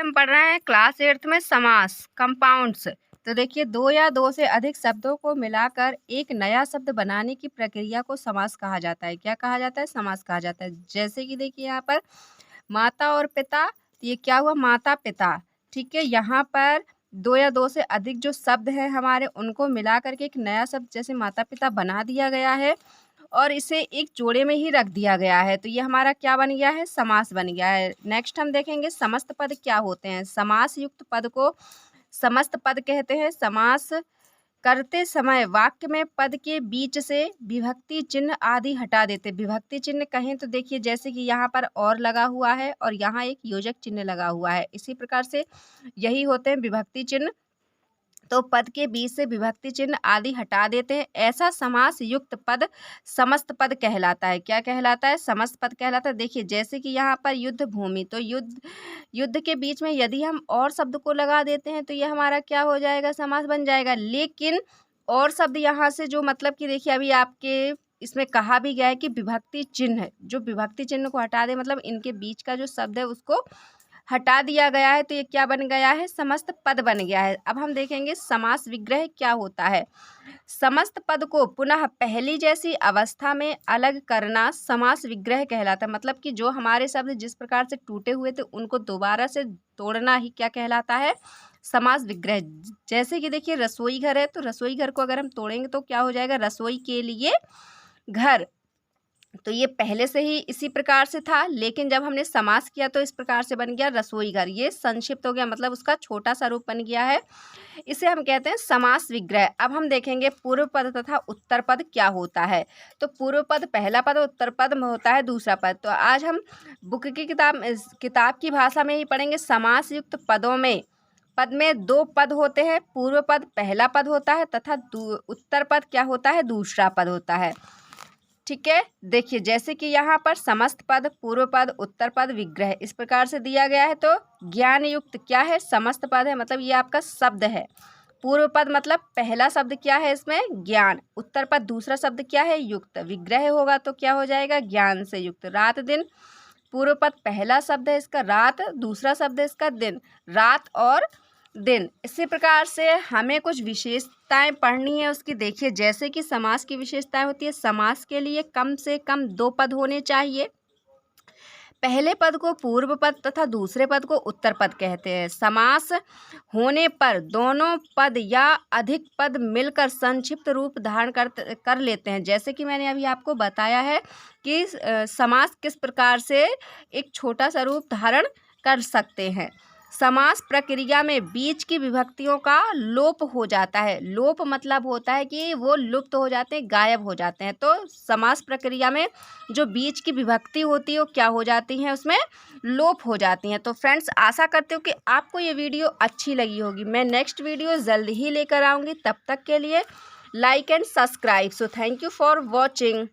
हम पढ़ रहे हैं क्लास 8th में समास कंपाउंड्स। तो देखिए, दो या दो से अधिक शब्दों को मिलाकर एक नया शब्द बनाने की प्रक्रिया को समास कहा जाता है। क्या कहा जाता है? समास कहा जाता है। जैसे कि देखिए यहाँ पर माता और पिता, तो ये क्या हुआ? माता पिता। ठीक है, यहाँ पर दो या दो से अधिक जो शब्द हैं हमारे, उनको मिला करके एक नया शब्द जैसे माता पिता बना दिया गया है और इसे एक जोड़े में ही रख दिया गया है। तो ये हमारा क्या बन गया है? समास बन गया है। नेक्स्ट हम देखेंगे समस्त पद क्या होते हैं। समास युक्त पद को समस्त पद कहते हैं। समास करते समय वाक्य में पद के बीच से विभक्ति चिन्ह आदि हटा देते। विभक्ति चिन्ह कहें तो देखिए, जैसे कि यहाँ पर और लगा हुआ है और यहाँ एक योजक चिन्ह लगा हुआ है, इसी प्रकार से यही होते हैं विभक्ति चिन्ह। तो पद के बीच से विभक्ति चिन्ह आदि हटा देते हैं। ऐसा समास युक्त पद समस्त पद कहलाता है। क्या कहलाता है? समस्त पद कहलाता है। देखिए, जैसे कि यहाँ पर युद्ध भूमि, तो युद्ध के बीच में यदि हम और शब्द को लगा देते हैं तो ये हमारा क्या हो जाएगा? समास बन जाएगा। लेकिन और शब्द यहाँ से जो, मतलब कि देखिए अभी आपके इसमें कहा भी गया है कि विभक्ति चिन्ह, जो विभक्ति चिन्ह को हटा दे, मतलब इनके बीच का जो शब्द है उसको हटा दिया गया है, तो ये क्या बन गया है? समस्त पद बन गया है। अब हम देखेंगे समास विग्रह क्या होता है। समस्त पद को पुनः पहली जैसी अवस्था में अलग करना समास विग्रह कहलाता है। मतलब कि जो हमारे शब्द जिस प्रकार से टूटे हुए थे उनको दोबारा से तोड़ना ही क्या कहलाता है? समास विग्रह। जैसे कि देखिए रसोई घर है, तो रसोई घर को अगर हम तोड़ेंगे तो क्या हो जाएगा? रसोई के लिए घर। तो ये पहले से ही इसी प्रकार से था, लेकिन जब हमने समास किया तो इस प्रकार से बन गया रसोई घर। ये संक्षिप्त हो गया, मतलब उसका छोटा सा रूप बन गया है। इसे हम कहते हैं समास विग्रह। अब हम देखेंगे पूर्व पद तथा उत्तर पद क्या होता है। तो पूर्व पद पहला पद, उत्तर पद में होता है दूसरा पद। तो आज हम बुक की किताब की भाषा में ही पढ़ेंगे। समास युक्त पद में दो पद होते हैं। पूर्व पद पहला पद होता है तथा उत्तर पद क्या होता है? दूसरा पद होता है। ठीक है, देखिए जैसे कि यहाँ पर समस्त पद, पूर्व पद, उत्तर पद, विग्रह इस प्रकार से दिया गया है। तो ज्ञान युक्त क्या है? समस्त पद है, मतलब ये आपका शब्द है। पूर्व पद मतलब पहला शब्द क्या है इसमें? ज्ञान। उत्तर पद दूसरा शब्द क्या है? युक्त। विग्रह होगा तो क्या हो जाएगा? ज्ञान से युक्त। रात दिन, पूर्व पद पहला शब्द है इसका रात, दूसरा शब्द है इसका दिन। रात और दिन। इसी प्रकार से हमें कुछ विशेषताएं पढ़नी है उसकी। देखिए, जैसे कि समास की विशेषताएं होती है। समास के लिए कम से कम दो पद होने चाहिए। पहले पद को पूर्व पद तथा दूसरे पद को उत्तर पद कहते हैं। समास होने पर दोनों पद या अधिक पद मिलकर संक्षिप्त रूप धारण कर लेते हैं। जैसे कि मैंने अभी आपको बताया है कि समास किस प्रकार से एक छोटा सा रूप धारण कर सकते हैं। समास प्रक्रिया में बीच की विभक्तियों का लोप हो जाता है। लोप मतलब होता है कि वो लुप्त हो जाते हैं, गायब हो जाते हैं। तो समास प्रक्रिया में जो बीच की विभक्ति होती है वो क्या हो जाती हैं? उसमें लोप हो जाती हैं। तो फ्रेंड्स, आशा करती हूँ कि आपको ये वीडियो अच्छी लगी होगी। मैं नेक्स्ट वीडियो जल्द ही लेकर आऊँगी। तब तक के लिए like and subscribe. So thank you for watching.